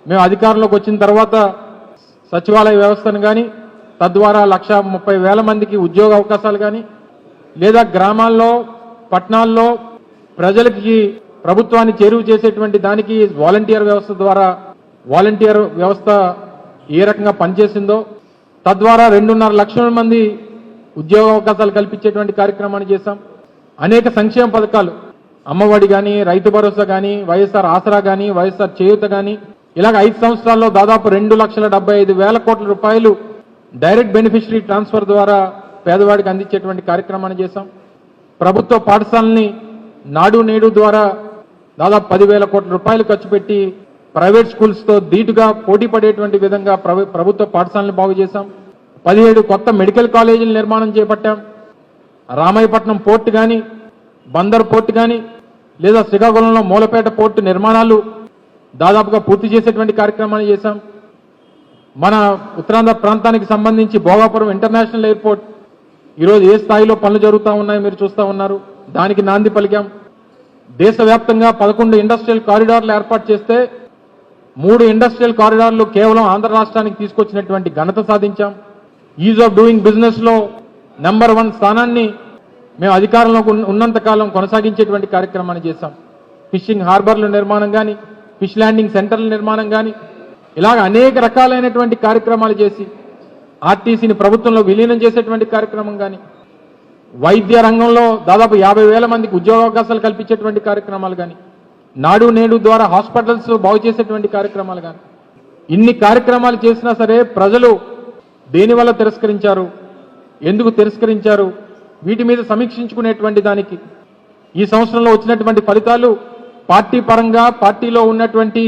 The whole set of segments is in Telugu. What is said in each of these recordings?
మేము అధికారంలోకి వచ్చిన తర్వాత సచివాలయ వ్యవస్థను కానీ తద్వారా 1,30,000 మందికి ఉద్యోగ అవకాశాలు కానీ లేదా గ్రామాల్లో పట్టణాల్లో ప్రజలకి ప్రభుత్వాన్ని చేరువ చేసేటువంటి దానికి వాలంటీర్ వ్యవస్థ ద్వారా వాలంటీర్ వ్యవస్థ ఏ రకంగా పనిచేసిందో తద్వారా 2.5 లక్షల మంది ఉద్యోగ అవకాశాలు కల్పించేటువంటి కార్యక్రమాన్ని చేశాం. అనేక సంక్షేమ పథకాలు అమ్మఒడి కానీ రైతు భరోసా కానీ వైఎస్ఆర్ ఆసరా కానీ వైఎస్ఆర్ చేయూత కానీ ఇలాగ 5 సంవత్సరాల్లో దాదాపు 2,75,000 కోట్ల రూపాయలు డైరెక్ట్ బెనిఫిషరీ ట్రాన్స్ఫర్ ద్వారా పేదవాడికి అందించేటువంటి కార్యక్రమాన్ని చేశాం. ప్రభుత్వ పాఠశాలని నాడు నేడు ద్వారా దాదాపు 10,000 కోట్ల రూపాయలు ఖర్చు పెట్టి ప్రైవేట్ స్కూల్స్తో ధీటుగా పోటీ పడేటువంటి విధంగా ప్రభుత్వ పాఠశాలను బాగు చేశాం. 17 కొత్త మెడికల్ కాలేజీల నిర్మాణం చేపట్టాం. రామాయపట్నం పోర్టు కానీ బందర్ పోర్టు కానీ లేదా శ్రీకాకుళంలో మూలపేట పోర్టు నిర్మాణాలు దాదాపుగా పూర్తి చేసేటువంటి కార్యక్రమాన్ని చేశాం. మన ఉత్తరాంధ్ర ప్రాంతానికి సంబంధించి భోగాపురం ఇంటర్నేషనల్ ఎయిర్పోర్ట్ ఈరోజు ఏ స్థాయిలో పనులు జరుగుతూ ఉన్నాయో మీరు చూస్తూ ఉన్నారు. దానికి నాంది పలికాం. దేశవ్యాప్తంగా 11 ఇండస్ట్రియల్ కారిడార్లు ఏర్పాటు చేస్తే 3 ఇండస్ట్రియల్ కారిడార్లు కేవలం ఆంధ్ర రాష్ట్రానికి తీసుకొచ్చినటువంటి ఘనత సాధించాం. ఈజ్ ఆఫ్ డూయింగ్ బిజినెస్ లో నెంబర్ 1 స్థానాన్ని మేము అధికారంలో ఉన్నంతకాలం కొనసాగించేటువంటి కార్యక్రమాన్ని చేశాం. ఫిషింగ్ హార్బర్ల నిర్మాణం కానీ ఫిష్ ల్యాండింగ్ సెంటర్ల నిర్మాణం కానీ ఇలాగ అనేక రకాలైనటువంటి కార్యక్రమాలు చేసి ఆర్టీసీని ప్రభుత్వంలో విలీనం చేసేటువంటి కార్యక్రమం కానీ వైద్య రంగంలో దాదాపు 50,000 మందికి ఉద్యోగావకాశాలు కల్పించేటువంటి కార్యక్రమాలు కానీ నాడు నేడు ద్వారా హాస్పిటల్స్ బాగు చేసేటువంటి కార్యక్రమాలు కానీ ఇన్ని కార్యక్రమాలు చేసినా సరే ప్రజలు దేనివల్ల తిరస్కరించారు, ఎందుకు తిరస్కరించారు, వీటి మీద సమీక్షించుకునేటువంటి దానికి ఈ సంవత్సరంలో వచ్చినటువంటి ఫలితాలు పార్టీ పరంగా పార్టీలో ఉన్నటువంటి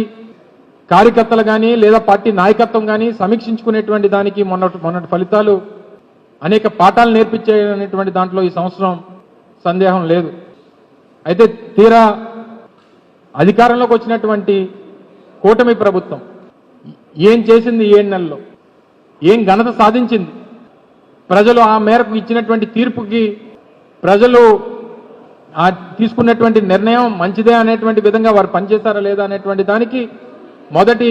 కార్యకర్తలు కానీ లేదా పార్టీ నాయకత్వం కానీ సమీక్షించుకునేటువంటి దానికి మొన్నటి ఫలితాలు అనేక పాఠాలు నేర్పించేటువంటి దాంట్లో ఈ సంవత్సరం సందేహం లేదు. అయితే తీరా అధికారంలోకి వచ్చినటువంటి కూటమి ప్రభుత్వం ఏం చేసింది, 7 నెలల్లో ఏం ఘనత సాధించింది, ప్రజలు ఆ మేరకు ఇచ్చినటువంటి తీర్పుకి ప్రజలు తీసుకున్నటువంటి నిర్ణయం మంచిదే అనేటువంటి విధంగా వారు పనిచేశారా లేదా అనేటువంటి దానికి మొదటి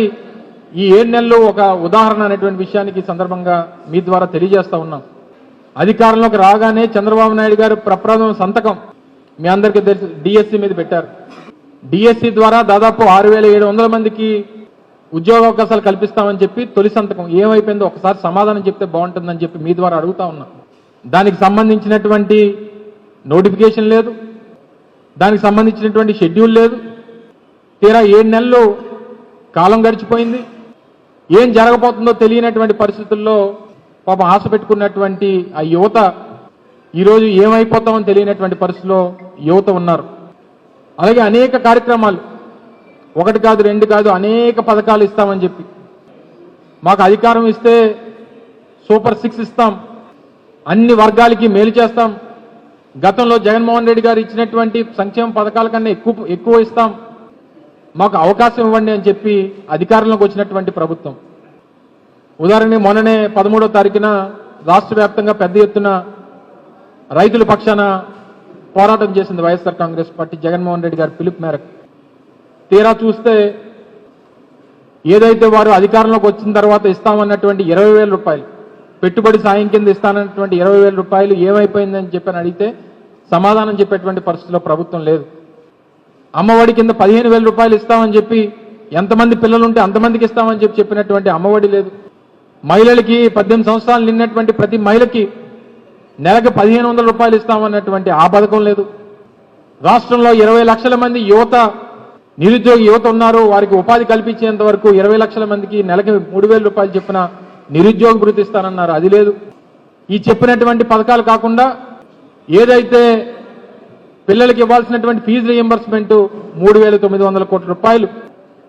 ఈ 7 నెలలు ఒక ఉదాహరణ అనేటువంటి విషయానికి సందర్భంగా మీ ద్వారా తెలియజేస్తా ఉన్నాం. అధికారంలోకి రాగానే చంద్రబాబు నాయుడు గారు ప్రప్రథమ సంతకం మీ అందరికీ తెలుసు డిఎస్సి మీద పెట్టారు. డిఎస్సి ద్వారా దాదాపు 6,700 మందికి ఉద్యోగ అవకాశాలు కల్పిస్తామని చెప్పి తొలి సంతకం ఏమైపోయిందో ఒకసారి సమాధానం చెప్తే బాగుంటుందని చెప్పి మీ ద్వారా అడుగుతా ఉన్నా. దానికి సంబంధించినటువంటి నోటిఫికేషన్ లేదు, దానికి సంబంధించినటువంటి షెడ్యూల్ లేదు. తీరా 7 నెలలు కాలం గడిచిపోయింది. ఏం జరగబోతుందో తెలియనటువంటి పరిస్థితుల్లో పాపం ఆశ పెట్టుకున్నటువంటి ఆ యువత ఈరోజు ఏమైపోతామని తెలియనటువంటి పరిస్థితిలో యువత ఉన్నారు. అలాగే అనేక కార్యక్రమాలు 1 కాదు 2 కాదు అనేక పథకాలు ఇస్తామని చెప్పి మాకు అధికారం ఇస్తే సూపర్ 6 ఇస్తాం, అన్ని వర్గాలకి మేలు చేస్తాం, గతంలో జగన్మోహన్ రెడ్డి గారు ఇచ్చినటువంటి సంక్షేమ పథకాల కన్నా ఎక్కువ ఇస్తాం, మాకు అవకాశం ఇవ్వండి అని చెప్పి అధికారంలోకి వచ్చినటువంటి ప్రభుత్వం. ఉదాహరణకి మొన్ననే 13వ తారీఖున రాష్ట్ర వ్యాప్తంగా పెద్ద ఎత్తున రైతుల పక్షాన పోరాటం చేసింది వైఎస్ఆర్ కాంగ్రెస్ పార్టీ జగన్మోహన్ రెడ్డి గారి పిలుపు మేరకు. తీరా చూస్తే ఏదైతే వారు అధికారంలోకి వచ్చిన తర్వాత ఇస్తామన్నటువంటి 20,000 రూపాయలు పెట్టుబడి సాయం కింద ఇస్తానన్నటువంటి 20,000 రూపాయలు ఏమైపోయిందని చెప్పని అడిగితే సమాధానం చెప్పేటువంటి పరిస్థితిలో ప్రభుత్వం లేదు. అమ్మఒడి కింద 15,000 రూపాయలు ఇస్తామని చెప్పి ఎంతమంది పిల్లలు ఉంటే అంతమందికి ఇస్తామని చెప్పినటువంటి అమ్మఒడి లేదు. మహిళలకి 18 సంవత్సరాలు నిన్నటువంటి ప్రతి మహిళకి నెలకు 1,500 రూపాయలు ఇస్తామన్నటువంటి ఆ పథకం లేదు. రాష్ట్రంలో 20 లక్షల మంది నిరుద్యోగ యువత ఉన్నారు. వారికి ఉపాధి కల్పించేంత వరకు 20 లక్షల మందికి నెలకి 3,000 రూపాయలు చెప్పిన నిరుద్యోగ భృతి ఇస్తానన్నారు, అది లేదు. ఈ చెప్పినటువంటి పథకాలు కాకుండా ఏదైతే పిల్లలకి ఇవ్వాల్సినటువంటి ఫీజు రీయింబర్స్మెంట్ 3,900 కోట్ల రూపాయలు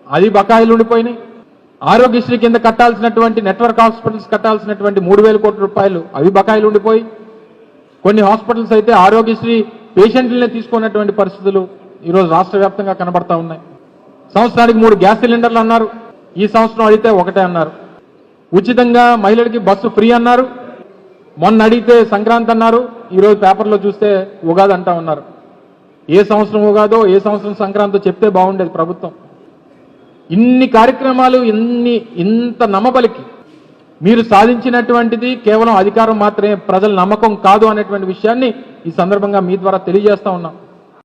అది బకాయిలు ఉండిపోయినాయి. ఆరోగ్యశ్రీ కింద కట్టాల్సినటువంటి నెట్వర్క్ హాస్పిటల్స్ కట్టాల్సినటువంటి 3,000 కోట్ల రూపాయలు అవి బకాయిలు ఉండిపోయి కొన్ని హాస్పిటల్స్ అయితే ఆరోగ్యశ్రీ పేషెంట్లనే తీసుకున్నటువంటి పరిస్థితులు ఈరోజు రాష్ట్ర వ్యాప్తంగా కనబడతా ఉన్నాయి. సంవత్సరానికి 3 గ్యాస్ సిలిండర్లు అన్నారు, ఈ సంవత్సరం అడిగితే 1 అన్నారు. ఉచితంగా మహిళలకి బస్సు ఫ్రీ అన్నారు, మొన్న అడిగితే సంక్రాంతి అన్నారు, ఈరోజు పేపర్లో చూస్తే ఉగాది అంటా ఉన్నారు. ఏ సంవత్సరం ఉగాదో ఏ సంవత్సరం సంక్రాంతో చెప్తే బాగుండేది ప్రభుత్వం. ఇన్ని కార్యక్రమాలు ఇంత నమ్మబలికి మీరు సాధించినటువంటిది కేవలం అధికారం మాత్రమే, ప్రజల నమ్మకం కాదు అనేటువంటి విషయాన్ని ఈ సందర్భంగా మీ ద్వారా తెలియజేస్తా ఉన్నాం.